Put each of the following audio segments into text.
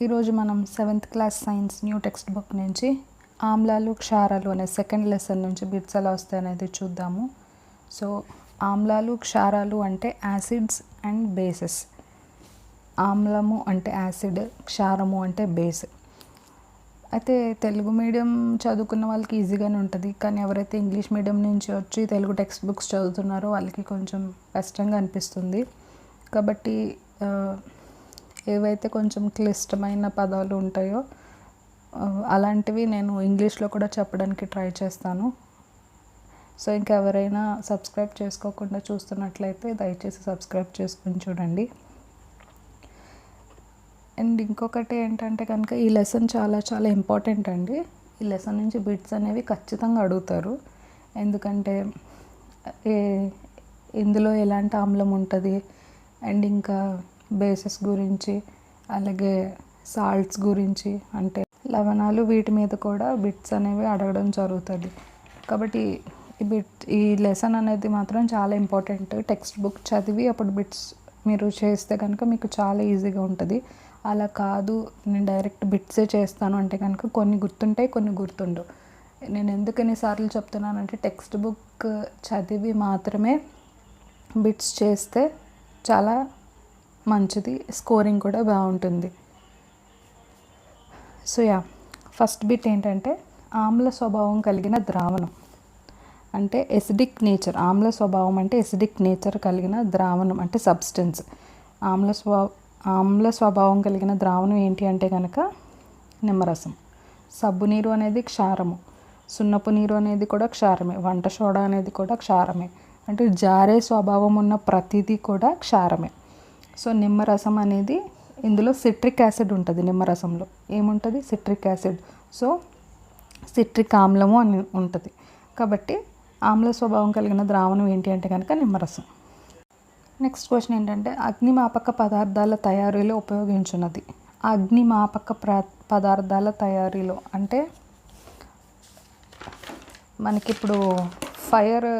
ఈరోజు మనం 7th class science new text book నుంచి ఆమ్లాలు క్షారాలు అనే సెకండ్ లెసన్ నుంచి బిట్స్ ఎలా వస్తాయనేది చూద్దాము. సో ఆమ్లాలు క్షారాలు అంటే యాసిడ్స్ అండ్ బేసెస్. ఆమ్లము అంటే యాసిడ్, క్షారము అంటే బేస్. అయితే తెలుగు మీడియం చదువుకున్న వాళ్ళకి ఈజీగానే ఉంటుంది, కానీ ఎవరైతే ఇంగ్లీష్ మీడియం నుంచి వచ్చి తెలుగు టెక్స్ట్ బుక్స్ చదువుతున్నారో వాళ్ళకి కొంచెం కష్టంగా అనిపిస్తుంది. కాబట్టి ఏవైతే కొంచెం క్లిష్టమైన పదాలు ఉంటాయో అలాంటివి నేను ఇంగ్లీష్లో కూడా చెప్పడానికి ట్రై చేస్తాను. సో ఇంకెవరైనా సబ్స్క్రైబ్ చేసుకోకుండా చూస్తున్నట్లయితే దయచేసి సబ్స్క్రైబ్ చేసుకుని చూడండి. అండ్ ఇంకొకటి ఏంటంటే కనుక ఈ లెసన్ చాలా చాలా ఇంపార్టెంట్ అండి. ఈ లెసన్ నుంచి బిట్స్ అనేవి ఖచ్చితంగా అడుగుతారు. ఎందుకంటే ఇందులో ఎలాంటి ఆమ్లం ఉంటుంది అండ్ ఇంకా బేసెస్ గురించి, అలాగే సాల్ట్స్ గురించి, అంటే లవణాలు, వీటి మీద కూడా బిట్స్ అనేవి అడగడం జరుగుతుంది. కాబట్టి ఈ లెసన్ అనేది మాత్రం చాలా ఇంపార్టెంట్. టెక్స్ట్ బుక్ చదివి అప్పుడు బిట్స్ మీరు చేస్తే కనుక మీకు చాలా ఈజీగా ఉంటుంది. అలా కాదు నేను డైరెక్ట్ బిట్సే చేస్తాను అంటే కనుక కొన్ని గుర్తుంటాయి, కొన్ని గుర్తుండవు. నేను ఎందుకు ఎన్నిసార్లు చెప్తున్నానంటే టెక్స్ట్ బుక్ చదివి మాత్రమే బిట్స్ చేస్తే చాలా మంచిది, స్కోరింగ్ కూడా బాగుంటుంది. సో ఫస్ట్ బిట్ ఏంటంటే ఆమ్ల స్వభావం కలిగిన ద్రావణం అంటే ఎసిడిక్ నేచర్. ఆమ్ల స్వభావం అంటే ఎసిడిక్ నేచర్ కలిగిన ద్రావణం అంటే సబ్స్టెన్స్. ఆమ్ల స్వభావం కలిగిన ద్రావణం ఏంటి అంటే కనుక నిమ్మరసం. సబ్బు నీరు అనేది క్షారము, సున్నపు నీరు అనేది కూడా క్షారమే, వంట సోడా అనేది కూడా క్షారమే. అంటే జారే స్వభావం ఉన్న ప్రతిదీ కూడా క్షారమే. సో నిమ్మరసం అనేది, ఇందులో సిట్రిక్ యాసిడ్ ఉంటుంది. నిమ్మరసంలో ఏముంటుంది? Citric acid. సో సిట్రిక్ ఆమ్లము అని ఉంటుంది. కాబట్టి ఆమ్ల స్వభావం కలిగిన ద్రావణం ఏంటి అంటే కనుక నిమ్మరసం. నెక్స్ట్ క్వశ్చన్ ఏంటంటే అగ్నిమాపక పదార్థాల తయారీలో ఉపయోగించున్నది. అగ్నిమాపక పదార్థాల తయారీలో అంటే మనకిప్పుడు ఫైర్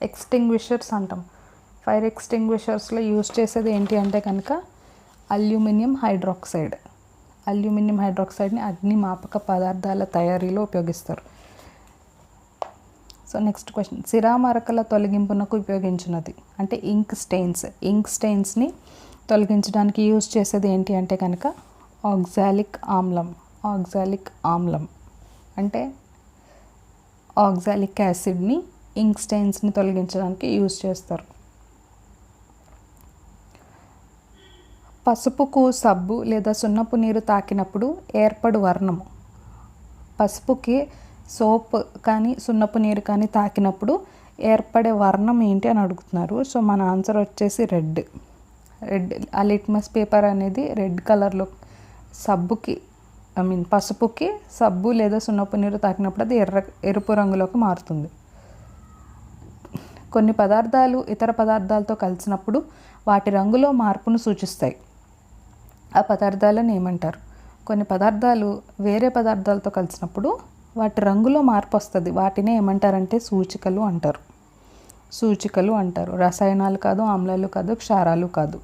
ఎక్స్టింగ్విషర్స్ అంటాం. ఫైర్ ఎక్స్టింగ్విషర్స్లో యూజ్ చేసేది ఏంటి అంటే కనుక అల్యూమినియం హైడ్రాక్సైడ్. అల్యూమినియం హైడ్రాక్సైడ్ని అగ్నిమాపక పదార్థాల తయారీలో ఉపయోగిస్తారు. సో నెక్స్ట్ క్వశ్చన్ సిరామరకల తొలగింపునకు ఉపయోగించినది అంటే ఇంక్ స్టెయిన్స్. ఇంక్ స్టెయిన్స్ని తొలగించడానికి యూజ్ చేసేది ఏంటి అంటే కనుక ఆక్సాలిక్ ఆమ్లం. ఆక్సాలిక్ ఆమ్లం అంటే ఆక్సాలిక్ యాసిడ్ని ఇంక్ స్టెయిన్స్ని తొలగించడానికి యూజ్ చేస్తారు. పసుపుకు సబ్బు లేదా సున్నపు నీరు తాకినప్పుడు ఏర్పడు వర్ణము. పసుపుకి సోప్ కానీ సున్నపు నీరు కానీ తాకినప్పుడు ఏర్పడే వర్ణం ఏంటి అని అడుగుతున్నారు. సో మన ఆన్సర్ వచ్చేసి రెడ్. ఆ లిట్మస్ పేపర్ అనేది రెడ్ కలర్లో పసుపుకి సబ్బు లేదా సున్నపు నీరు తాకినప్పుడు అది ఎరుపు రంగులోకి మారుతుంది. కొన్ని పదార్థాలు ఇతర పదార్థాలతో కలిసినప్పుడు వాటి రంగులో మార్పును సూచిస్తాయి. ఆ పదార్థాలను ఏమంటారు? కొన్ని పదార్థాలు వేరే పదార్థాలతో కలిసినప్పుడు వాటి రంగులో మార్పు వస్తుంది. వాటిని ఏమంటారంటే సూచికలు అంటారు. సూచికలు అంటారు. రసాయనాలు కాదు, ఆమ్లాలు కాదు, క్షారాలు కాదు.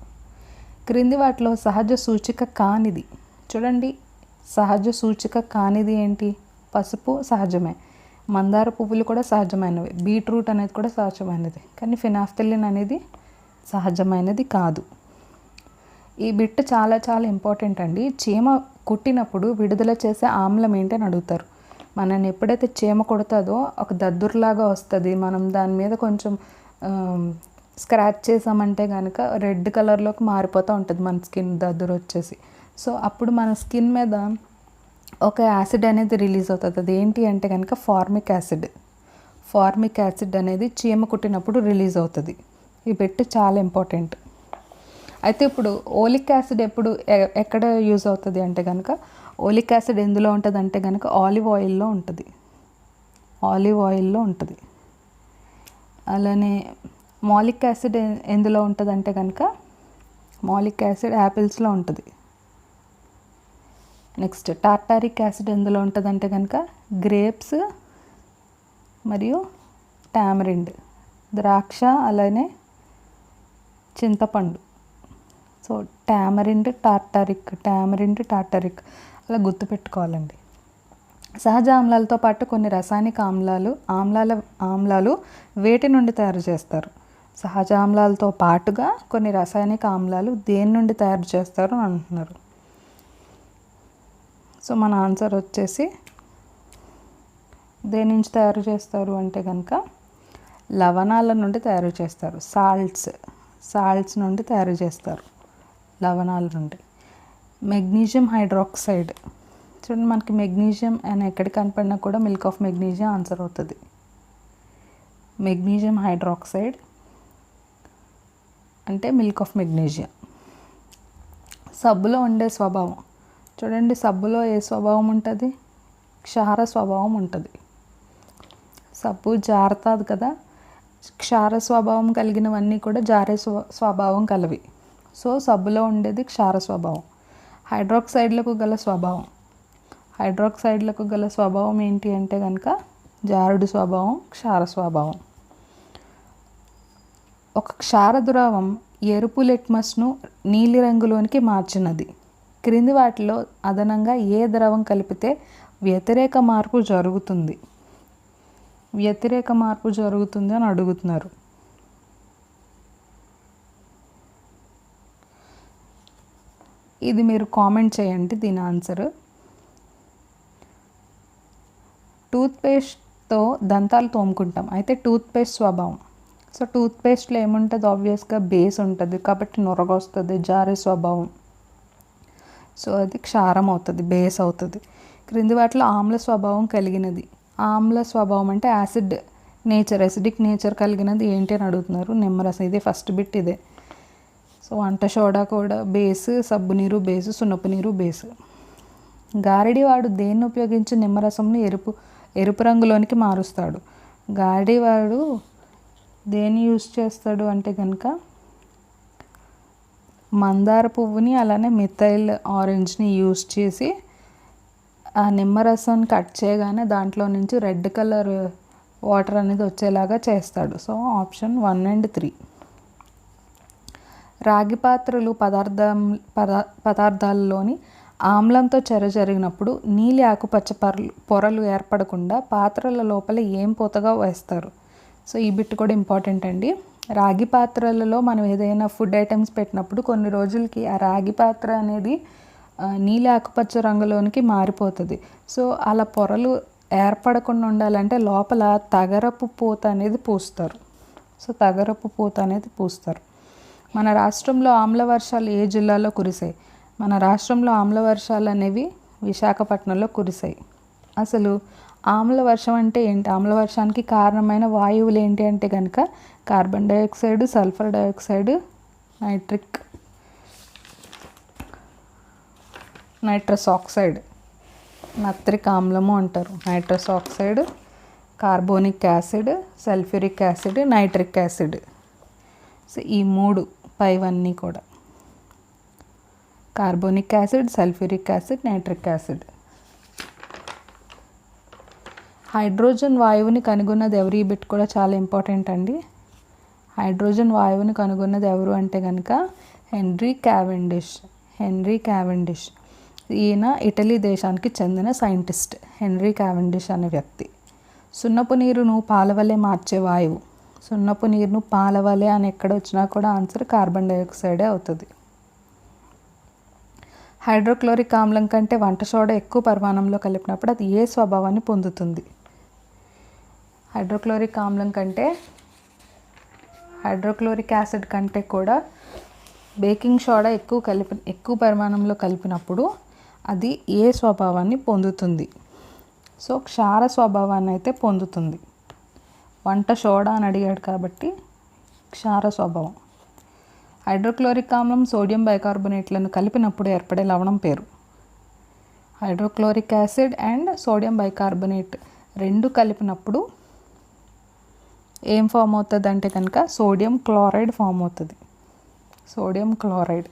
క్రింది వాటిలో సహజ సూచిక కానిది. చూడండి, సహజ సూచిక కానిది ఏంటి? పసుపు సహజమే, మందార పువ్వులు కూడా సహజమైనవి, బీట్రూట్ అనేది కూడా సహజమైనది, కానీ ఫినాఫ్థలిన్ అనేది సహజమైనది కాదు. ఈ బిట్ చాలా చాలా ఇంపార్టెంట్ అండి. చీమ కుట్టినప్పుడు విడుదల చేసే ఆమ్లం ఏంటి అని అడుగుతారు. మనని ఎప్పుడైతే చీమ కొడుతుందో ఒక దద్దుర్లాగా వస్తుంది. మనం దాని మీద కొంచెం స్క్రాచ్ చేసామంటే కనుక రెడ్ కలర్లోకి మారిపోతూ ఉంటుంది మన స్కిన్, దద్దురు వచ్చేసి. సో అప్పుడు మన స్కిన్ మీద ఒక యాసిడ్ అనేది రిలీజ్ అవుతుంది. అది ఏంటి అంటే కనుక ఫార్మిక్ యాసిడ్. ఫార్మిక్ యాసిడ్ అనేది చీమ కుట్టినప్పుడు రిలీజ్ అవుతుంది. ఈ బిట్ చాలా ఇంపార్టెంట్. అయితే ఇప్పుడు ఓలిక్ యాసిడ్ ఎక్కడ యూజ్ అవుతుంది అంటే కనుక ఓలిక్ యాసిడ్ ఎందులో ఉంటుంది అంటే కనుక ఆలివ్ ఆయిల్లో ఉంటుంది. ఆలివ్ ఆయిల్లో ఉంటుంది. అలానే మాలిక్ యాసిడ్ ఎందులో ఉంటుంది అంటే కనుక మాలిక్ యాసిడ్ యాపిల్స్లో ఉంటుంది. నెక్స్ట్ టార్టారిక్ యాసిడ్ ఎందులో ఉంటుంది అంటే కనుక గ్రేప్స్ మరియు టామరిండ్, ద్రాక్ష, అలానే చింతపండు. సో సో టామరిండ్ టార్టరిక్ అలా గుర్తుపెట్టుకోవాలండి. సహజ ఆమ్లాలతో పాటు కొన్ని రసాయనిక ఆమ్లాలు వేటి నుండి తయారు చేస్తారు? సహజ ఆమ్లాలతో పాటుగా కొన్ని రసాయనిక ఆమ్లాలు దేని నుండి తయారు చేస్తారు అని అంటున్నారు. సో మన ఆన్సర్ వచ్చేసి దేని నుంచి తయారు చేస్తారు అంటే కనుక లవణాల నుండి తయారు చేస్తారు. సాల్ట్స్ నుండి తయారు చేస్తారు, లవణాల నుండి. మెగ్నీషియం హైడ్రాక్సైడ్ చూడండి, మనకి మెగ్నీషియం అని ఎక్కడికి కనపడినా కూడా మిల్క్ ఆఫ్ మెగ్నీషియం ఆన్సర్ అవుతుంది. మెగ్నీషియం హైడ్రాక్సైడ్ అంటే మిల్క్ ఆఫ్ మెగ్నీషియం. సబ్బులో ఉండే స్వభావం చూడండి, సబ్బులో ఏ స్వభావం ఉంటుంది? క్షార స్వభావం ఉంటుంది. సబ్బు జారుతుంది కదా, క్షార స్వభావం కలిగినవన్నీ కూడా జారే స్వభావం కలవి. సో సబ్బులో ఉండేది క్షార స్వభావం. హైడ్రాక్సైడ్లకు గల స్వభావం ఏంటి అంటే కనుక జారుడు స్వభావం, క్షార స్వభావం. ఒక క్షార ద్రవం ఎరుపు లిట్మస్ను నీలిరంగులోనికి మార్చినది. క్రింది వాటిలో అదనంగా ఏ ద్రవం కలిపితే వ్యతిరేక మార్పు జరుగుతుంది అని అడుగుతున్నారు. ఇది మీరు కామెంట్ చేయండి దీని ఆన్సర్. టూత్పేస్ట్తో దంతాలు తోముకుంటాం, అయితే టూత్పేస్ట్ స్వభావం. సో టూత్పేస్ట్లో ఏముంటుంది? ఆబ్వియస్గా బేస్ ఉంటుంది కాబట్టి నొరగొస్తుంది, జారే స్వభావం. సో అది క్షారం అవుతుంది, బేస్ అవుతుంది. క్రింది వాటిలో ఆమ్ల స్వభావం కలిగినది. ఆమ్ల స్వభావం అంటే ఎసిడిక్ నేచర్ కలిగినది ఏంటి అని అడుగుతున్నారు. నిమ్మరసం, ఇదే ఫస్ట్ బిట్ ఇదే. సో వంట సోడా కూడా బేస్, సబ్బు నీరు బేసు, సున్నపు నీరు బేసు. గారడీవాడు దేన్ని ఉపయోగించి నిమ్మరసంను ఎరుపు రంగులోనికి మారుస్తాడు? గారడీవాడు దేన్ని యూజ్ చేస్తాడు అంటే కనుక మందార పువ్వుని అలానే మిథైల్ ఆరెంజ్ని యూజ్ చేసి ఆ నిమ్మరసాన్ని కట్ చేయగానే దాంట్లో నుంచి రెడ్ కలర్ వాటర్ అనేది వచ్చేలాగా చేస్తాడు. So option 1 and 3. రాగి పాత్రలు పదార్థాలలోని ఆమ్లంతో చర్య జరిగినప్పుడు నీలి ఆకుపచ్చ పొరలు ఏర్పడకుండా పాత్రల లోపల ఏం పూతగా వేస్తారు? సో ఈ బిట్ కూడా ఇంపార్టెంట్ అండి. రాగి పాత్రలలో మనం ఏదైనా ఫుడ్ ఐటమ్స్ పెట్టినప్పుడు కొన్ని రోజులకి ఆ రాగి పాత్ర అనేది నీలి ఆకుపచ్చ రంగులోనికి మారిపోతుంది. సో అలా పొరలు ఏర్పడకుండా ఉండాలంటే లోపల తగరపు పూత అనేది పూస్తారు. మన రాష్ట్రంలో ఆమ్ల వర్షాలు ఏ జిల్లాలో కురిసాయి? మన రాష్ట్రంలో ఆమ్ల వర్షాలు అనేవి విశాఖపట్నంలో కురిసాయి. అసలు ఆమ్ల వర్షం అంటే ఏంటి? ఆమ్ల వర్షానికి కారణమైన వాయువులు ఏంటి అంటే కనుక carbon dioxide, sulphur dioxide, nitrous oxide, నత్రిక ఆమ్లము అంటారు. Nitrous oxide, carbonic acid, sulphuric acid, nitric acid. So ఈ 3 పైవన్నీ కూడా carbonic acid, sulphuric acid, nitric acid. Hydrogen వాయువుని కనుగొన్నది ఎవరు? ఈ బిట్ కూడా చాలా ఇంపార్టెంట్ అండి. హైడ్రోజన్ వాయువుని కనుగొన్నది ఎవరు అంటే కనుక హెన్రీ క్యావెండిష్. ఈయన ఇటలీ దేశానికి చెందిన సైంటిస్ట్ హెన్రీ క్యావెండిష్ అనే వ్యక్తి. సున్నపు నీరును పాలవలే మార్చే వాయువు. సున్నపు నీరును పాలవలే అని ఎక్కడ వచ్చినా కూడా ఆన్సర్ కార్బన్ డైఆక్సైడే అవుతుంది. హైడ్రోక్లోరిక్ ఆమ్లం కంటే వంట సోడా ఎక్కువ పరిమాణంలో కలిపినప్పుడు అది ఏ స్వభావాన్ని పొందుతుంది? హైడ్రోక్లోరిక్ యాసిడ్ కంటే కూడా బేకింగ్ సోడా ఎక్కువ పరిమాణంలో కలిపినప్పుడు అది ఏ స్వభావాన్ని పొందుతుంది? సో క్షార స్వభావాన్ని అయితే పొందుతుంది. వంట సోడా అని అడిగాడు కాబట్టి క్షార స్వభావం. హైడ్రోక్లోరిక్ ఆమ్లం, సోడియం బైకార్బోనేట్లను కలిపినప్పుడు ఏర్పడే లవణం పేరు? Hydrochloric acid and sodium bicarbonate 2 కలిపినప్పుడు ఏం ఫామ్ అవుతుంది అంటే కనుక సోడియం క్లోరైడ్ ఫామ్ అవుతుంది. Sodium chloride.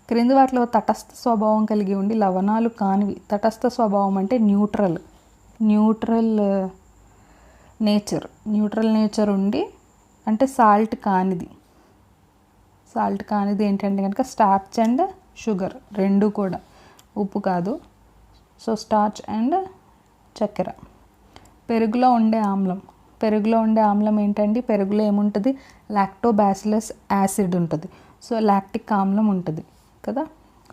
క్రింది వాటిలో తటస్థ స్వభావం కలిగి ఉండి లవణాలు కానివి. తటస్థ స్వభావం అంటే న్యూట్రల్ నేచర్ ఉండి అంటే సాల్ట్ కానిది. సాల్ట్ కానిది ఏంటంటే కనుక స్టార్చ్ అండ్ షుగర్ రెండు కూడా, ఉప్పు కాదు. సో స్టార్చ్ అండ్ చక్కెర. పెరుగులో ఉండే ఆమ్లం. పెరుగులో ఉండే ఆమ్లం ఏంటండి? పెరుగులో ఏముంటుంది? లాక్టోబాసిలస్ యాసిడ్ ఉంటుంది. సో లాక్టిక్ ఆమ్లం ఉంటుంది కదా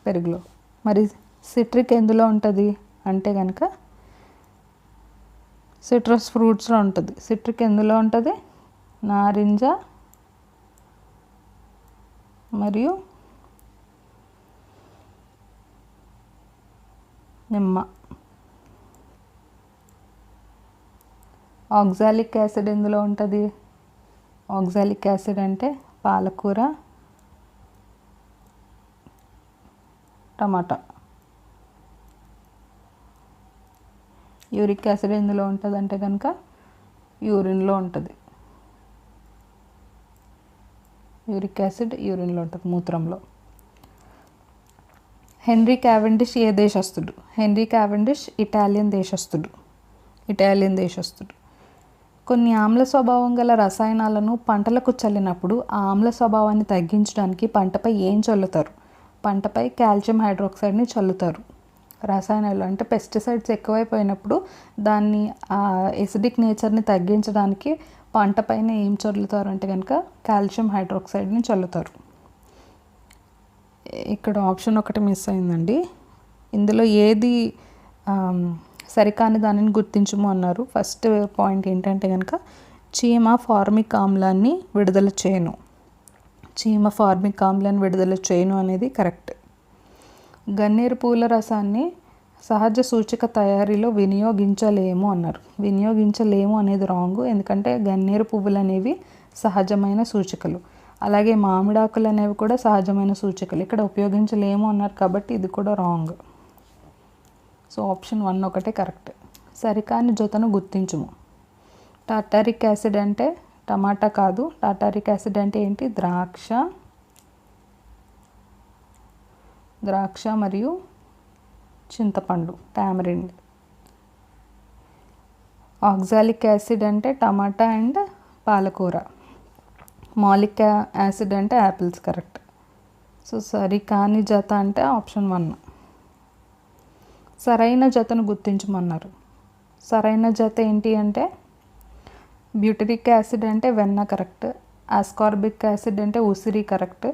పెరుగులో. మరి సిట్రిక్ ఎందులో ఉంటుంది అంటే కనుక సిట్రస్ ఫ్రూట్స్లో ఉంటుంది. సిట్రిక్ ఎందులో ఉంటుంది? నారింజ మరియు నిమ్మ. ఆక్సాలిక్ యాసిడ్ ఎందులో ఉంటుంది? ఆక్సాలిక్ యాసిడ్ అంటే పాలకూర, టమాటా. యూరిక్ యాసిడ్ ఎందులో ఉంటుంది అంటే కనుక యూరిన్లో ఉంటుంది. యూరిక్ యాసిడ్ యూరిన్లో ఉంటుంది, మూత్రంలో. హెన్రీ క్యావెండిష్ ఏ దేశస్థుడు? హెన్రీ క్యావెండిష్ ఇటాలియన్ దేశస్థుడు. కొన్ని ఆమ్ల స్వభావం గల రసాయనాలను పంటలకు చల్లినప్పుడు ఆ ఆమ్ల స్వభావాన్ని తగ్గించడానికి పంటపై ఏం చల్లుతారు? పంటపై కాల్షియం హైడ్రాక్సైడ్ని చల్లుతారు. రసాయనాలు అంటే పెస్టిసైడ్స్ ఎక్కువైపోయినప్పుడు దాన్ని ఆ ఎసిడిక్ నేచర్ని తగ్గించడానికి పంట పైన ఏం చల్లుతారు అంటే కనుక కాల్షియం హైడ్రాక్సైడ్ని చల్లుతారు. ఇక్కడ ఆప్షన్ ఒకటి మిస్ అయిందండి. ఇందులో ఏది సరికాని దానిని గుర్తించము అన్నారు. ఫస్ట్ పాయింట్ ఏంటంటే కనుక చీమ ఫార్మిక్ ఆమ్లాన్ని విడుదల చేయను అనేది కరెక్ట్. గన్నేరు పూల రసాన్ని సహజ సూచిక తయారీలో వినియోగించలేము అన్నారు. వినియోగించలేము అనేది రాంగ్. ఎందుకంటే గన్నేరు పువ్వులు అనేవి సహజమైన సూచికలు, అలాగే మామిడాకులు అనేవి కూడా సహజమైన సూచికలు. ఇక్కడ ఉపయోగించలేము అన్నారు కాబట్టి ఇది కూడా రాంగ్. సో ఆప్షన్ 1 ఒకటే కరెక్ట్. సరికాని జతను గుర్తించుము. టార్టారిక్ యాసిడ్ అంటే టమాటా కాదు. టార్టారిక్ యాసిడ్ అంటే ఏంటి? ద్రాక్ష మరియు చింతపండు, టామరిన్. ఆక్సాలిక్ యాసిడ్ అంటే టమాటా అండ్ పాలకూర. మాలిక్ యాసిడ్ అంటే యాపిల్స్, కరెక్ట్. సో సరికాని జత అంటే ఆప్షన్ 1. సరైన జతను గుర్తించమన్నారు. సరైన జత ఏంటి అంటే బ్యూటరిక్ యాసిడ్ అంటే వెన్న, కరెక్ట్. ఆస్కార్బిక్ యాసిడ్ అంటే ఉసిరి, కరెక్ట్.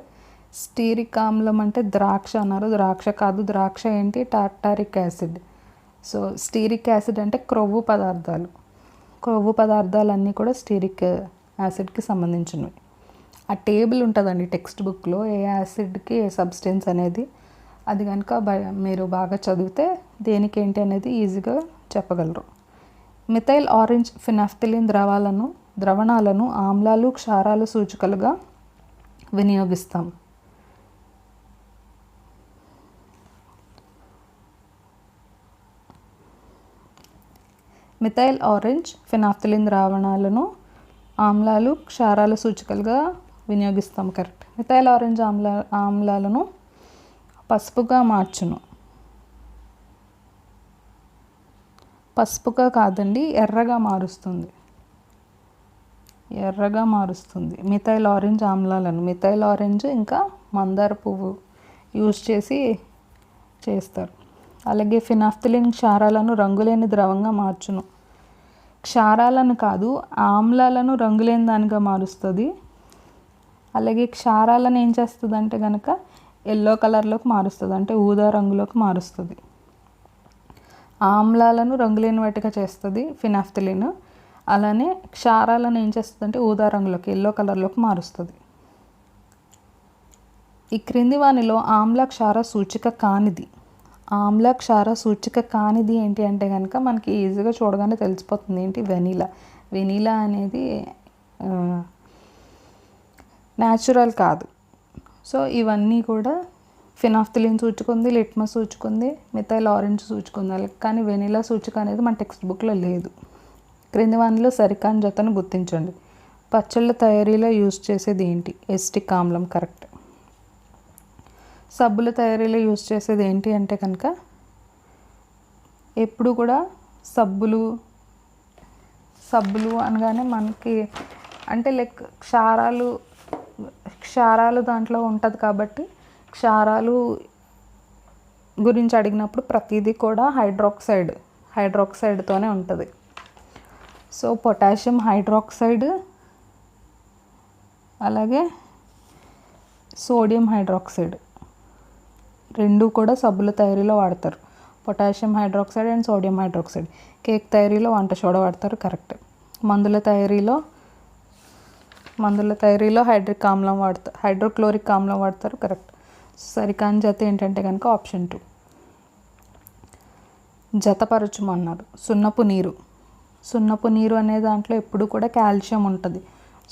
స్టీరిక్ ఆమ్లం అంటే ద్రాక్ష అన్నారు. ద్రాక్ష కాదు. ద్రాక్ష ఏంటి? Tartaric acid. So steric acid అంటే క్రొవ్వు పదార్థాలన్నీ కూడా స్టీరిక్ యాసిడ్కి సంబంధించినవి. ఆ టేబుల్ ఉంటుందండి టెక్స్ట్ బుక్లో, ఏ యాసిడ్కి ఏ సబ్స్టెన్స్ అనేది. అది కనుక మీరు బాగా చదివితే దేనికి ఏంటి అనేది ఈజీగా చెప్పగలరు. మిథైల్ ఆరెంజ్ ఫినాఫ్థలిన్ ద్రవణాలను ఆమ్లాలు, క్షారాలు సూచికలుగా వినియోగిస్తాం. మిథైల్ ఆరెంజ్ ఫినాఫ్థలిన్ ద్రావణాలను ఆమ్లాలు, క్షారాల సూచికలుగా వినియోగిస్తాం, కరెక్ట్. మిథైల్ ఆరెంజ్ ఆమ్లాలను పసుపుగా మార్చును. పసుపుగా కాదండి, ఎర్రగా మారుస్తుంది మిథైల్ ఆరెంజ్ ఆమ్లాలను. మిథైల్ ఆరెంజ్ ఇంకా మందార పువ్వు యూజ్ చేస్తారు. అలాగే ఫినాఫ్థలిన్ క్షారాలను రంగులేని ద్రవంగా మార్చును. క్షారాలను కాదు, ఆమ్లాలను రంగులేని దానిగా మారుస్తుంది. అలాగే క్షారాలను ఏం చేస్తుంది అంటే కనుక ఎల్లో కలర్లోకి మారుస్తుంది, అంటే ఊదా రంగులోకి మారుస్తుంది. ఆమ్లాలను రంగులేని వాటిగా చేస్తుంది ఫినాఫ్థలిన్. అలానే క్షారాలను ఏం చేస్తుంది అంటే ఊదా రంగులోకి, ఎల్లో కలర్లోకి మారుస్తుంది. ఈ క్రింది వానిలో ఆమ్ల క్షార సూచిక కానిది ఏంటి అంటే కనుక మనకి ఈజీగా చూడగానే తెలిసిపోతుంది. ఏంటి? వెనీలా అనేది న్యాచురల్ కాదు. సో ఇవన్నీ కూడా ఫినాఫ్థలిన్ సూచిక ఉంది, లిట్మస్ సూచిక ఉంది, మిథైల్ ఆరెంజ్ సూచిక ఉంది. కానీ వెనీలా సూచిక అనేది మన టెక్స్ట్ బుక్లో లేదు. క్రింది వానిలో సరికాని జతను గుర్తించండి. పచ్చళ్ళ తయారీలో యూజ్ చేసేది ఏంటి? ఎసిటిక్ ఆమ్లం, కరెక్ట్. సబ్బుల తయారీలో యూజ్ చేసేది ఏంటి అంటే కనుక ఎప్పుడు కూడా సబ్బులు అనగానే మనకి అంటే లైక్ క్షారాలు దాంట్లో ఉంటుంది కాబట్టి క్షారాలు గురించి అడిగినప్పుడు ప్రతిదీ కూడా హైడ్రాక్సైడ్తోనే ఉంటుంది. సో పొటాషియం హైడ్రాక్సైడ్ అలాగే సోడియం హైడ్రాక్సైడ్ రెండు కూడా సబ్బుల తయారీలో వాడతారు. Potassium hydroxide and sodium hydroxide. Cake తయారీలో వంట సోడా వాడతారు, కరెక్ట్. మందుల తయారీలో హైడ్రోక్లోరిక్ ఆమ్లం వాడతారు, కరెక్ట్. సరికాని జత ఏంటంటే కనుక ఆప్షన్ 2 జతపరచుమన్నారు. సున్నపు నీరు అనే దాంట్లో ఎప్పుడు కూడా కాల్షియం ఉంటుంది.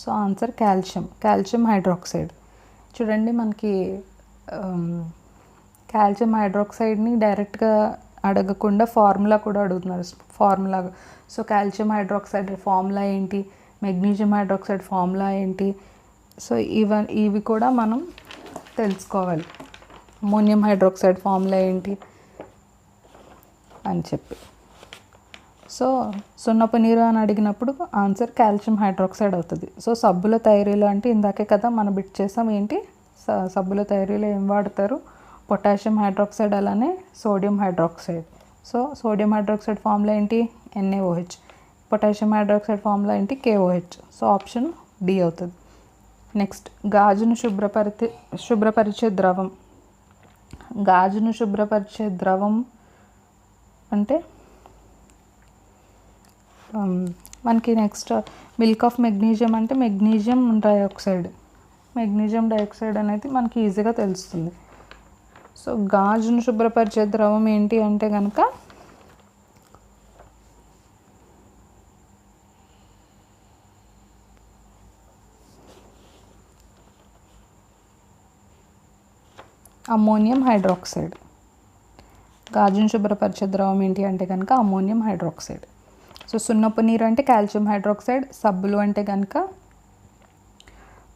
So answer calcium hydroxide. చూడండి, మనకి కాల్షియం హైడ్రాక్సైడ్ని డైరెక్ట్గా అడగకుండా ఫార్ములా కూడా అడుగుతున్నారు, formula. So calcium hydroxide formula ఏంటి, మెగ్నీషియం హైడ్రాక్సైడ్ ఫార్ములా ఏంటి, సో ఇవి కూడా మనం తెలుసుకోవాలి. అమోనియం హైడ్రాక్సైడ్ ఫార్ములా ఏంటి అని చెప్పి. సో సున్నపు నీరు అని అడిగినప్పుడు ఆన్సర్ కాల్షియం హైడ్రాక్సైడ్ అవుతుంది. సో సబ్బుల తయారీలో అంటే ఇందాకే కదా మనం బిట్ చేసాం, ఏంటి సబ్బుల తయారీలో ఏం వాడతారు, పొటాషియం హైడ్రాక్సైడ్ అలానే sodium hydroxide. So sodium hydroxide formula ఏంటి, NaOH. పొటాషియం హైడ్రాక్సైడ్ ఫార్ములా ఏంటి, KOH. సో ఆప్షన్ D అవుతుంది. నెక్స్ట్, గాజును శుభ్రపరిచే ద్రవం. గాజును శుభ్రపరిచే ద్రవం అంటే మనకి నెక్స్ట్ మిల్క్ ఆఫ్ మెగ్నీషియం అంటే మెగ్నీషియం డైఆక్సైడ్ అనేది మనకి ఈజీగా తెలుస్తుంది. సో గాజును శుభ్రపరిచే ద్రవం ఏంటి అంటే కనుక అమ్మోనియం హైడ్రాక్సైడ్. గాజును శుభ్రపరిచే ద్రవం ఏంటి అంటే కనుక అమ్మోనియం హైడ్రాక్సైడ్. సో సున్నపు నీరు అంటే కాల్షియం హైడ్రాక్సైడ్, సబ్బులు అంటే కనుక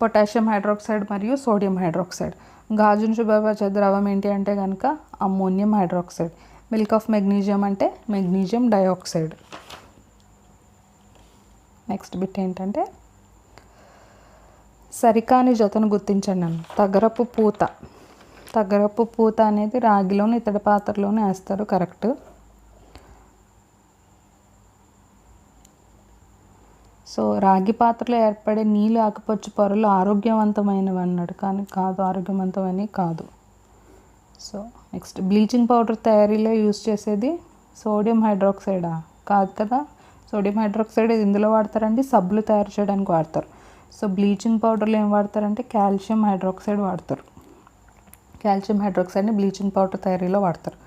పొటాషియం హైడ్రాక్సైడ్ మరియు సోడియం హైడ్రాక్సైడ్. గాజును శుభ్రపరిచే ద్రవం ఏంటి అంటే కనుక ammonium hydroxide. Milk of magnesium అంటే మెగ్నీషియం డైఆక్సైడ్. నెక్స్ట్ బిట్ ఏంటంటే సరికాని జతను గుర్తించండి అన్న. తగరపు పూత అనేది రాగిలోని ఇతడి పాత్రలోనే వేస్తారు, కరెక్ట్. సో రాగి పాత్రలో ఏర్పడే నీళ్ళు ఆకుపచ్చ పొరలు ఆరోగ్యవంతమైనవి అన్నాడు, కానీ ఆరోగ్యవంతమైనవి కాదు. సో నెక్స్ట్, బ్లీచింగ్ పౌడర్ తయారీలో యూజ్ చేసేది సోడియం హైడ్రాక్సైడా, కాదు కదా. సోడియం హైడ్రాక్సైడ్ ఇందులో వాడతారండి, సబ్బులు తయారు చేయడానికి వాడతారు. సో బ్లీచింగ్ పౌడర్లో ఏం వాడతారంటే కాల్షియం హైడ్రాక్సైడ్ వాడతారు. కాల్షియం హైడ్రాక్సైడ్ని బ్లీచింగ్ పౌడర్ తయారీలో వాడతారు.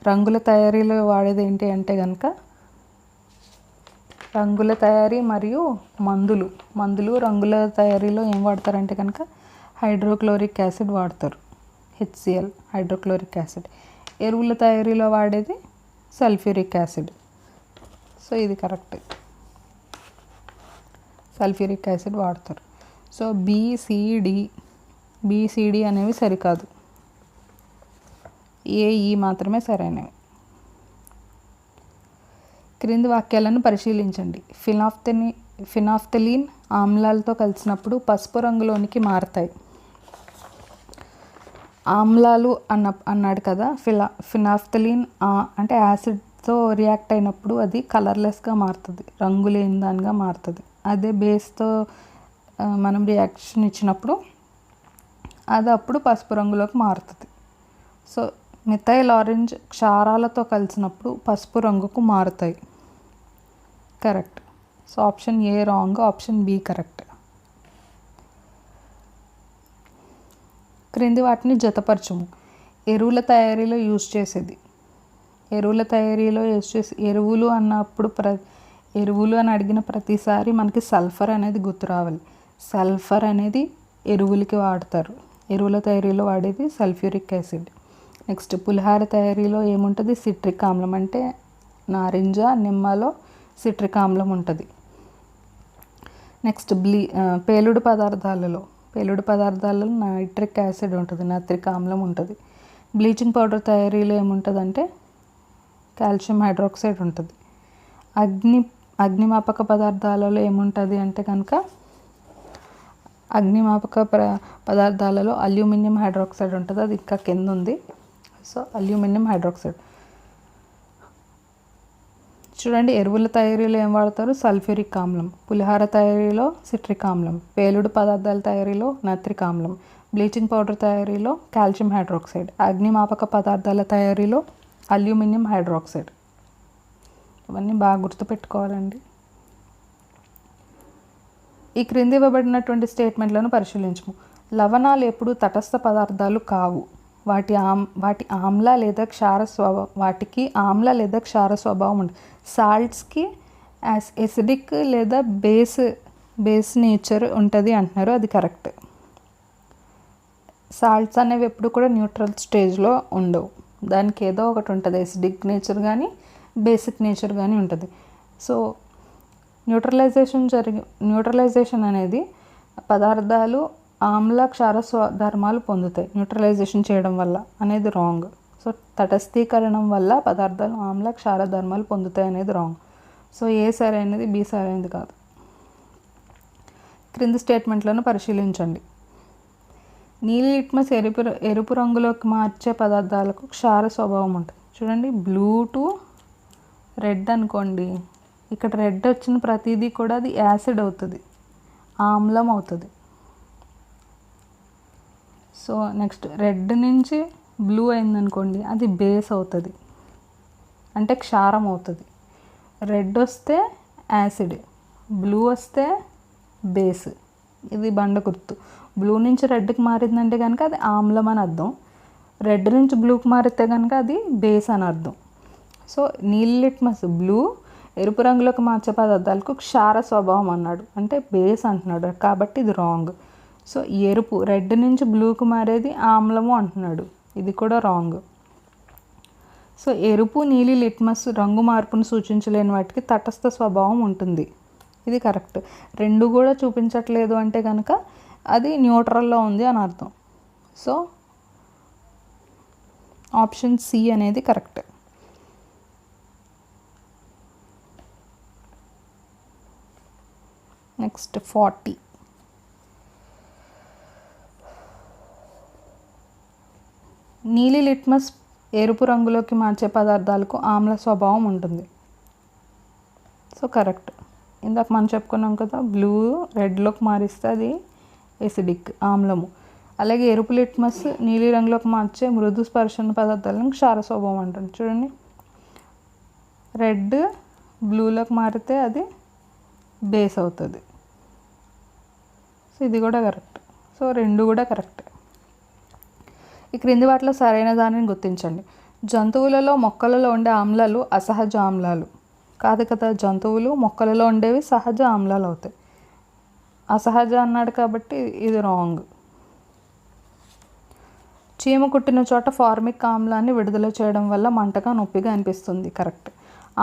రంగుల తయారీలో వాడేది ఏంటి అంటే కనుక రంగుల తయారీ మరియు మందులు రంగుల తయారీలో ఏం వాడతారంటే కనుక హైడ్రోక్లోరిక్ యాసిడ్ వాడతారు, HCl హైడ్రోక్లోరిక్ యాసిడ్. ఎరువుల తయారీలో వాడేది సల్ఫ్యూరిక్ యాసిడ్. సో ఇది కరెక్ట్, సల్ఫ్యూరిక్ యాసిడ్ వాడతారు. సో BCD అనేవి సరికాదు, AE మాత్రమే సరైనవి. క్రింది వాక్యాలను పరిశీలించండి. ఫినాఫ్థలిన్ ఆమ్లాలతో కలిసినప్పుడు పసుపు రంగులోనికి మారతాయి. ఆమ్లాలు అన్నాడు కదా, ఫినాఫ్థలిన్ అంటే యాసిడ్తో రియాక్ట్ అయినప్పుడు అది కలర్లెస్గా మారుతుంది, రంగు లేని దానిగా మారుతుంది. అదే బేస్తో మనం రియాక్షన్ ఇచ్చినప్పుడు అది అప్పుడు పసుపు రంగులోకి మారుతుంది. సో మిథైల్ ఆరెంజ్ క్షారాలతో కలిసినప్పుడు పసుపు రంగుకు మారుతాయి, correct. So option A wrong, option B correct. క్రింది వాటిని జతపరచుము. ఎరువుల తయారీలో యూజ్ చేసేది. ఎరువులు అన్నప్పుడు ఎరువులు అని అడిగిన ప్రతిసారి మనకి సల్ఫర్ అనేది గుర్తు రావాలి. సల్ఫర్ అనేది ఎరువులకి వాడతారు. ఎరువుల తయారీలో వాడేది సల్ఫ్యూరిక్ యాసిడ్. నెక్స్ట్, పులిహార తయారీలో ఏముంటుంది, సిట్రిక్ ఆమ్లం. అంటే నారింజ, నిమ్మలో సిట్రిక్ ఆమ్లం ఉంటుంది. నెక్స్ట్, పేలుడు పదార్థాలలో నైట్రిక్ యాసిడ్ ఉంటుంది, నైట్రిక్ ఆమ్లం ఉంటుంది. బ్లీచింగ్ పౌడర్ తయారీలో ఏముంటుందంటే కాల్షియం హైడ్రాక్సైడ్ ఉంటుంది. అగ్నిమాపక పదార్థాలలో ఏముంటుంది అంటే కనుక అగ్నిమాపక పదార్థాలలో అల్యూమినియం హైడ్రాక్సైడ్ ఉంటుంది, అది ఇంకా కింద ఉంది. So aluminium hydroxide. చూడండి, ఎరువుల తయారీలో ఏం వాడతారు? సల్ఫ్యూరిక్ ఆమ్లం. పులిహార తయారీలో సిట్రిక్ ఆమ్లం. పేలుడు పదార్థాల తయారీలో నత్రిక్ ఆమ్లం. బ్లీచింగ్ పౌడర్ తయారీలో కాల్షియం హైడ్రాక్సైడ్. అగ్నిమాపక పదార్థాల తయారీలో అల్యూమినియం హైడ్రాక్సైడ్. ఇవన్నీ బాగా గుర్తుపెట్టుకోవాలండి. ఈ క్రింది ఇవ్వబడినటువంటి స్టేట్మెంట్లను పరిశీలించము. లవణాలు ఎప్పుడు తటస్థ పదార్థాలు కావు. వాటికి ఆమ్ల లేదా క్షార స్వభావం ఉంటుంది. సాల్ట్స్కి ఎసిడిక్ లేదా బేస్ నేచర్ ఉంటుంది అంటున్నారు, అది కరెక్ట్. సాల్ట్స్ అనేవి ఎప్పుడు కూడా న్యూట్రల్ స్టేజ్లో ఉండవు, దానికి ఏదో ఒకటి ఉంటుంది, ఎసిడిక్ నేచర్ కానీ బేసిక్ నేచర్ కానీ ఉంటుంది. సో న్యూట్రలైజేషన్ అనేది పదార్థాలు ఆమ్ల క్షార ధర్మాలు పొందుతాయి న్యూట్రలైజేషన్ చేయడం వల్ల అనేది రాంగ్. సో తటస్థీకరణం వల్ల పదార్థాలు ఆమ్ల క్షార ధర్మాలు పొందుతాయి అనేది రాంగ్. సో ఏ సరైనది, బి సరైనది కాదు. క్రింది స్టేట్మెంట్లను పరిశీలించండి. నీలి లిట్మస్ ఎరుపు రంగులోకి మార్చే పదార్థాలకు క్షార స్వభావం ఉంటుంది. చూడండి, బ్లూ టు రెడ్ అనుకోండి, ఇక్కడ రెడ్ వచ్చిన ప్రతిదీ కూడా అది యాసిడ్ అవుతుంది, ఆమ్లం అవుతుంది. సో నెక్స్ట్ రెడ్ నుంచి బ్లూ అయిందనుకోండి, అది బేస్ అవుతుంది, అంటే క్షారం అవుతుంది. రెడ్ వస్తే యాసిడ్, బ్లూ వస్తే బేస్. ఇది బండ గుర్తు. బ్లూ నుంచి రెడ్కి మారిందంటే కనుక అది ఆమ్లం అని అర్థం. రెడ్ నుంచి బ్లూకి మారితే కనుక అది బేస్ అని అర్థం. సో నీలి లిట్మస్ బ్లూ ఎరుపు రంగులోకి మార్చే పదార్థాలకు క్షార స్వభావం అన్నాడు, అంటే బేస్ అంటున్నాడు, కాబట్టి ఇది రాంగ్. సో ఎరుపు రెడ్ నుంచి బ్లూకి మారేది ఆమ్లము అంటున్నాడు, ఇది కూడా రాంగ్. సో ఎరుపు నీలి లిట్మస్ రంగు మార్పును సూచించలేని వాటికి తటస్థ స్వభావం ఉంటుంది, ఇది కరెక్ట్. రెండు కూడా చూపించట్లేదు అంటే కనుక అది న్యూట్రల్లో ఉంది అని అర్థం. సో ఆప్షన్ సి అనేది కరెక్ట్. నెక్స్ట్ 40. నీలి లిట్మస్ ఎరుపు రంగులోకి మార్చే పదార్థాలకు ఆమ్ల స్వభావం ఉంటుంది. So correct. ఇందాక మనం చెప్పుకున్నాం కదా, బ్లూ రెడ్లోకి మారిస్తే అది ఎసిడిక్ ఆమ్లము. అలాగే ఎరుపు లిట్మస్ నీలి రంగులోకి మార్చే మృదు స్పర్శన పదార్థాలను క్షార స్వభావం అంటుంది. చూడండి, రెడ్ బ్లూలోకి మారితే అది బేస్ అవుతుంది. సో ఇది కూడా కరెక్ట్. సో రెండు కూడా కరెక్ట్. ఈ క్రింది వాటిలో సరైన దానిని గుర్తించండి. జంతువులలో మొక్కలలో ఉండే ఆమ్లాలు అసహజ ఆమ్లాలు కాదు కదా, జంతువులు మొక్కలలో ఉండేవి సహజ ఆమ్లాలు అవుతాయి. అసహజ అన్నాడు కాబట్టి ఇది రాంగ్. చీమ కుట్టిన చోట ఫార్మిక్ ఆమ్లాన్ని విడుదల చేయడం వల్ల మంటగా నొప్పిగా అనిపిస్తుంది, కరెక్ట్.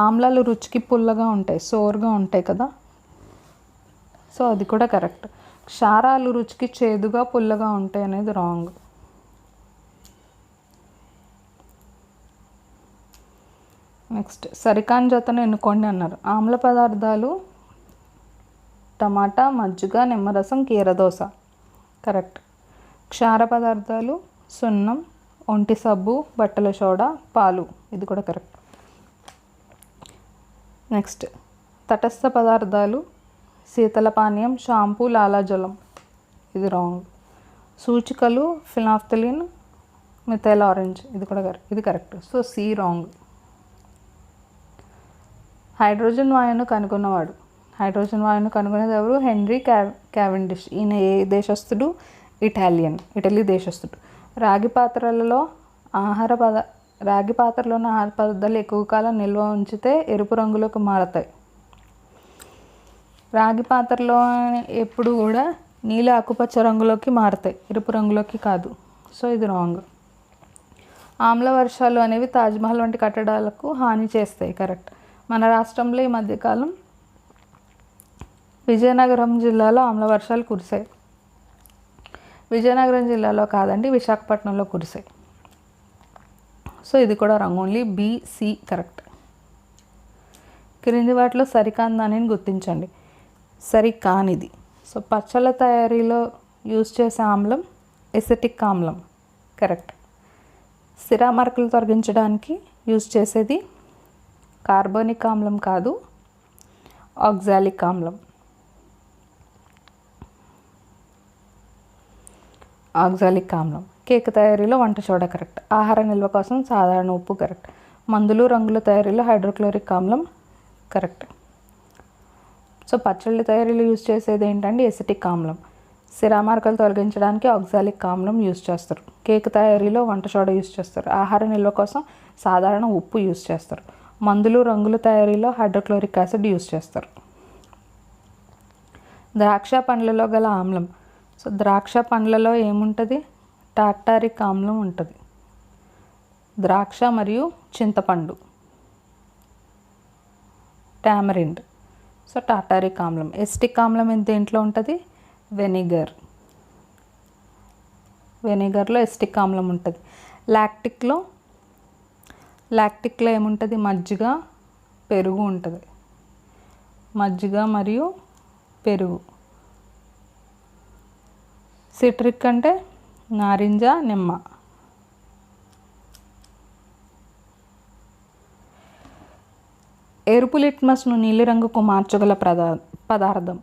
ఆమ్లాలు రుచికి పుల్లగా ఉంటాయి, సోర్గా ఉంటాయి కదా, సో అది కూడా కరెక్ట్. క్షారాలు రుచికి చేదుగా పుల్లగా ఉంటాయి అనేది రాంగ్. నెక్స్ట్ సరికాని జతను ఎన్నుకోండి అన్నారు. ఆమ్ల పదార్థాలు టమాటా, మజ్జిగ, నిమ్మరసం, కీరదోస, కరెక్ట్. క్షార పదార్థాలు సున్నం, ఒంటి సబ్బు, బట్టల సోడా, పాలు, ఇది కూడా కరెక్ట్. నెక్స్ట్ తటస్థ పదార్థాలు శీతల పానీయం, షాంపూ, లాలాజలం, ఇది రాంగ్. సూచికలు ఫినాఫ్థలిన్, మిథైల్ ఆరెంజ్, ఇది కూడా ఇది correct. So C wrong. Hydrogen వాయువును కనుగొన్నవాడు. హైడ్రోజన్ వాయువును కనుగొనేది ఎవరు? Henry Cavendish. ఈయన ఏ దేశస్థుడు? ఇటలీ దేశస్థుడు. రాగి పాత్రలోని ఆహార పదార్థాలు ఎక్కువ కాలం నిల్వ ఉంచితే ఎరుపు రంగులోకి మారతాయి. రాగి పాత్రలో ఎప్పుడు కూడా నీల ఆకుపచ్చ రంగులోకి మారతాయి, ఎరుపు రంగులోకి కాదు. సో ఇది రాంగ్. ఆమ్ల వర్షాలు అనేవి తాజ్మహల్ వంటి కట్టడాలకు హాని చేస్తాయి, కరెక్ట్. మన రాష్ట్రంలో ఈ మధ్యకాలం విజయనగరం జిల్లాలో ఆమ్ల వర్షాలు కురిశాయి. విజయనగరం జిల్లాలో కాదండి, విశాఖపట్నంలో కురిశాయి. సో ఇది కూడా wrong. Only B, C correct. క్రింది వాటిలో సరికాని దానిని గుర్తించండి. సరికానిది సో పచ్చళ్ళ తయారీలో యూజ్ చేసే ఆమ్లం ఎసిటిక్ ఆమ్లం, కరెక్ట్. సిరామరకలు తొలగించడానికి యూజ్ చేసేది కార్బోనిక్ ఆమ్లం కాదు, ఆక్సాలిక్ ఆమ్లం. ఆక్సాలిక్ ఆమ్లం. కేక్ తయారీలో వంట సోడా, కరెక్ట్. ఆహార నిల్వ కోసం సాధారణ ఉప్పు, కరెక్ట్. మందులు రంగుల తయారీలో హైడ్రోక్లోరిక్ ఆమ్లం, కరెక్ట్. సో పచ్చళ్ళ తయారీలో యూజ్ చేసేది ఏంటంటే ఎసిటిక్ ఆమ్లం. సిరామరకలు తొలగించడానికి ఆక్సాలిక్ ఆమ్లం యూజ్ చేస్తారు. కేక్ తయారీలో వంట సోడా యూజ్ చేస్తారు. ఆహార నిల్వ కోసం సాధారణ ఉప్పు యూజ్ చేస్తారు. మందులు రంగుల తయారీలో హైడ్రోక్లోరిక్ యాసిడ్ యూజ్ చేస్తారు. ద్రాక్ష పండ్లలో గల ఆమ్లం. సో ద్రాక్ష పండ్లలో ఏముంటుంది? టార్టారిక్ ఆమ్లం ఉంటుంది. ద్రాక్ష మరియు చింతపండు, టామరిండ్. సో టార్టారిక్ ఆమ్లం. ఎసిటిక్ ఆమ్లం దేంట్లో ఉంటుంది? వెనిగర్. వెనిగర్లో ఎసిటిక్ ఆమ్లం ఉంటుంది. లాక్టిక్లో ఏముంటుంది? మజ్జిగ, పెరుగు ఉంటుంది. మజ్జిగ మరియు పెరుగు. సిట్రిక్ అంటే నారింజ, నిమ్మ. ఎరుపు లిట్మస్ను నీలిరంగుకు మార్చగల పదార్థం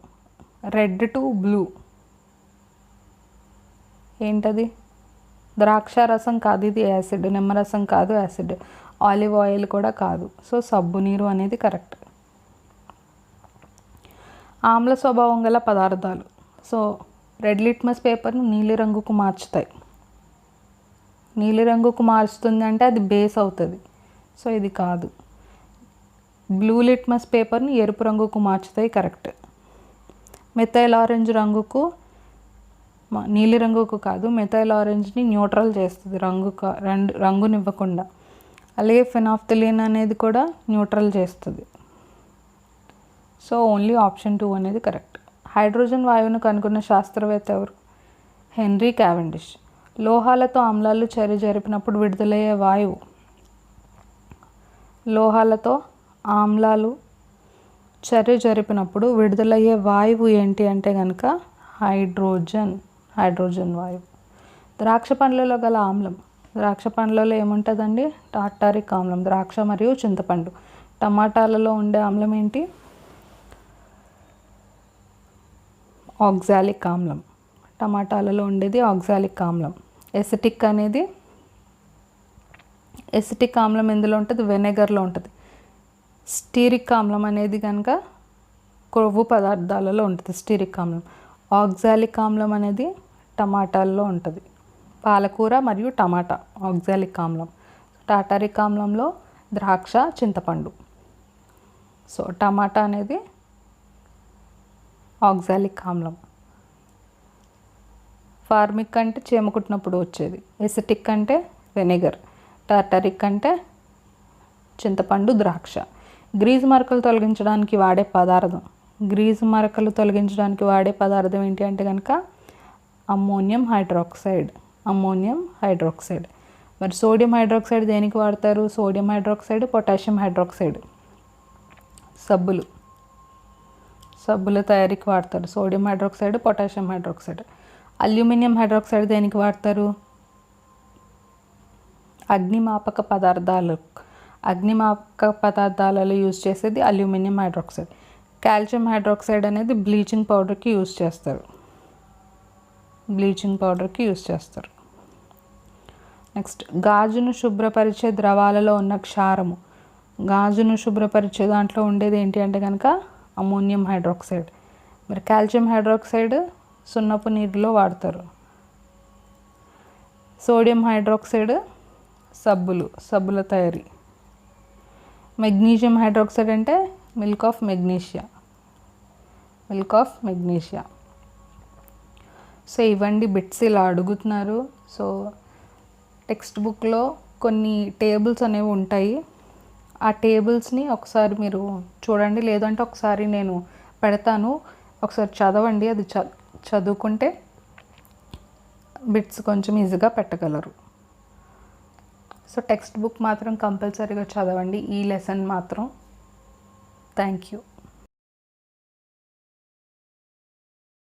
రెడ్ టు బ్లూ ఏంటది? ద్రాక్ష రసం కాదు, ఇది యాసిడ్. నిమ్మరసం కాదు, యాసిడ్. ఆలివ్ ఆయిల్ కూడా కాదు. సో సబ్బు నీరు అనేది కరెక్ట్. ఆమ్ల స్వభావం గల పదార్థాలు. సో రెడ్ లిట్మస్ పేపర్ను నీలిరంగుకు మార్చుతాయి. నీలిరంగుకు మార్చుతుంది అంటే అది బేస్ అవుతుంది. సో ఇది కాదు. బ్లూ లిట్మస్ పేపర్ని ఎరుపు రంగుకు మార్చుతాయి, కరెక్ట్. మెథైల్ ఆరెంజ్ రంగుకు, నీలి రంగుకు కాదు, మెథైల్ ఆరెంజ్ని న్యూట్రల్ చేస్తుంది, రంగునివ్వకుండా. అలాగే ఫెనాఫ్థలిన్ అనేది కూడా న్యూట్రల్ చేస్తుంది. సో ఓన్లీ ఆప్షన్ 2 అనేది కరెక్ట్. హైడ్రోజన్ వాయువును కనుగొన్న శాస్త్రవేత్త ఎవరు? Henry Cavendish. లోహాలతో ఆమ్లాలు చర్య జరిపినప్పుడు విడుదలయ్యే వాయువు. లోహాలతో ఆమ్లాలు చర్య జరిపినప్పుడు విడుదలయ్యే వాయువు ఏంటి అంటే కనుక హైడ్రోజన్ వాయువు. ద్రాక్ష పండ్లలో గల ఆమ్లం. ద్రాక్ష పండ్లలో ఏముంటుందండి? టార్టారిక్ ఆమ్లం. ద్రాక్ష మరియు చింతపండు. టమాటాలలో ఉండే ఆమ్లం ఏంటి? ఆక్సాలిక్ ఆమ్లం. టమాటాలలో ఉండేది ఆక్సాలిక్ ఆమ్లం. ఎసిటిక్ ఆమ్లం ఎందులో ఉంటుంది? వెనిగర్లో ఉంటుంది. స్టీరిక్ ఆమ్లం అనేది కనుక కొవ్వు పదార్థాలలో ఉంటుంది, స్టీరిక్ ఆమ్లం. ఆక్సాలిక్ ఆమ్లం అనేది టమాటాల్లో ఉంటుంది. పాలకూర మరియు టమాటా ఆక్సాలిక్ ఆమ్లం. టార్టారిక్ ఆమ్లంలో ద్రాక్ష, చింతపండు. సో టమాటా అనేది ఆక్సాలిక్ ఆమ్లం. ఫార్మిక్ అంటే చీమ కుట్టినప్పుడు వచ్చేది. ఎసిటిక్ అంటే వెనిగర్. టార్టారిక్ అంటే చింతపండు, ద్రాక్ష. గ్రీజు మరకలు తొలగించడానికి వాడే పదార్థం. గ్రీజు మరకలు తొలగించడానికి వాడే పదార్థం ఏంటి అంటే కనుక అమ్మోనియం హైడ్రాక్సైడ్. మరి సోడియం హైడ్రాక్సైడ్ దేనికి వాడతారు? సోడియం హైడ్రాక్సైడ్, పొటాషియం హైడ్రాక్సైడ్ సబ్బుల తయారీకి వాడతారు. Sodium hydroxide, potassium hydroxide. Aluminium hydroxide దేనికి వాడతారు? అగ్నిమాపక పదార్థాలలో యూజ్ చేసేది అల్యూమినియం హైడ్రాక్సైడ్. కాల్షియం హైడ్రాక్సైడ్ అనేది బ్లీచింగ్ పౌడర్కి యూజ్ చేస్తారు. నెక్స్ట్ గాజును శుభ్రపరిచే ద్రవాలలో ఉన్న క్షారము. గాజును శుభ్రపరిచే దాంట్లో ఉండేది ఏంటి అంటే కనుక అమ్మోనియం హైడ్రాక్సైడ్. మరి కాల్షియం హైడ్రాక్సైడ్ సున్నపు నీటిలో వాడతారు. సోడియం హైడ్రాక్సైడ్ సబ్బుల తయారీ. మెగ్నీషియం హైడ్రాక్సైడ్ అంటే మిల్క్ ఆఫ్ మెగ్నీషియా. సో ఇవ్వండి బిట్స్ ఇలా అడుగుతున్నారు. సో టెక్స్ట్ బుక్లో కొన్ని టేబుల్స్ అనేవి ఉంటాయి. ఆ టేబుల్స్ని ఒకసారి మీరు చూడండి, లేదంటే ఒకసారి నేను పెడతాను, ఒకసారి చదవండి. అది చదువుకుంటే బిట్స్ కొంచెం ఈజీగా పెట్టగలరు. సో టెక్స్ట్ బుక్ మాత్రం కంపల్సరీగా చదవండి, ఈ లెసన్ మాత్రం. Thank you.